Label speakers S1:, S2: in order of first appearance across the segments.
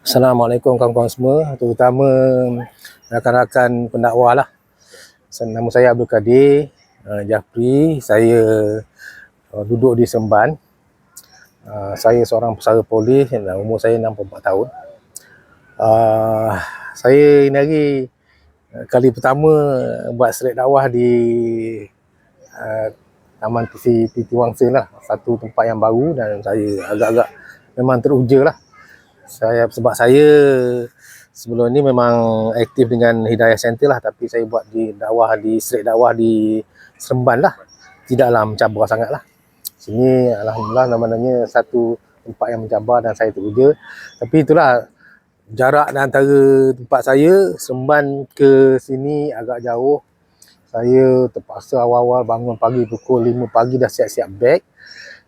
S1: Assalamualaikum kawan-kawan semua, terutama rakan-rakan pendakwah lah. Nama saya Abdul Kadir Jafri. Saya duduk di Seremban. Saya seorang pesara polis dan umur saya 64 tahun. Saya ini hari kali pertama buat street dakwah di Taman Titi Wangsa lah. Satu tempat yang baru dan saya agak-agak memang teruja lah. Sebab saya sebelum ni memang aktif dengan Hidayah Center lah, tapi saya buat di street dakwah di Seremban lah, tidaklah mencabar sangat lah. Sini alhamdulillah namanya satu tempat yang mencabar dan saya teruja. Tapi itulah, jarak antara tempat saya Seremban ke sini agak jauh. Saya terpaksa awal-awal bangun pagi pukul 5 pagi dah siap-siap beg.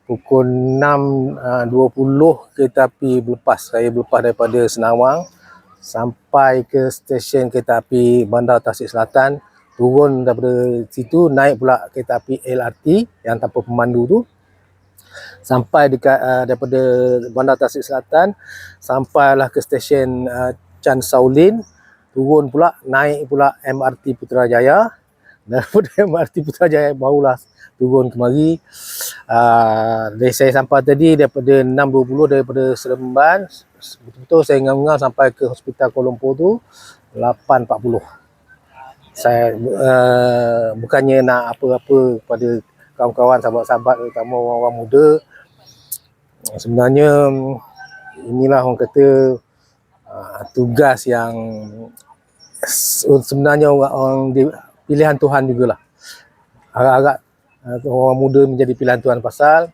S1: Pukul 6.20 kereta api berlepas. Saya berlepas daripada Senawang sampai ke stesen kereta api Bandar Tasik Selatan. Turun daripada situ, naik pula kereta api LRT yang tanpa pemandu tu. Sampai dekat daripada Bandar Tasik Selatan, sampailah ke stesen Chan Shaolin. Turun pula, naik pula MRT Putrajaya. Daripada MRT Putrajaya barulah turun kemari. Saya sampai tadi daripada 6.20 daripada Seremban, betul-betul saya ngam-ngam sampai ke Hospital Kuala Lumpur tu 8.40. Saya bukannya nak apa-apa kepada kawan-kawan, sahabat-sahabat, terutama orang-orang muda. Sebenarnya inilah orang kata tugas yang sebenarnya orang pilihan Tuhan jugalah. Harap-harap orang muda menjadi pilihan Tuhan, pasal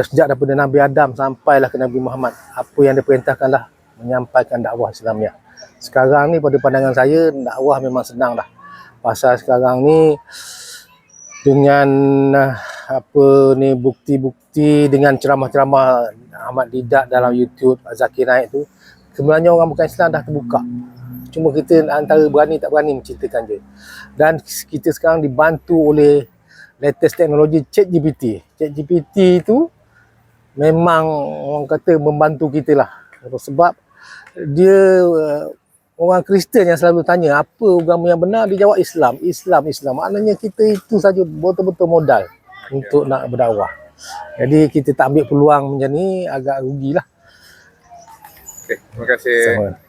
S1: sejak daripada Nabi Adam sampailah ke Nabi Muhammad, apa yang diperintahkanlah menyampaikan dakwah Islamiah. Sekarang ni pada pandangan saya dakwah memang senang dah. Pasal sekarang ni dengan bukti-bukti dengan ceramah-ceramah Ahmad Didat dalam YouTube, Zakir Naik tu, sebenarnya orang bukan Islam dah terbuka. Cuma kita antara berani tak berani menceritakan je. Dan kita sekarang dibantu oleh latest teknologi ChatGPT. ChatGPT tu memang orang kata membantu kita lah. Sebab dia orang Kristian yang selalu tanya apa agama yang benar, dia jawab Islam. Islam. Maknanya kita itu saja betul-betul modal untuk nak berdakwah. Jadi kita tak ambil peluang macam ni agak rugilah.
S2: Terima kasih.
S1: Sama.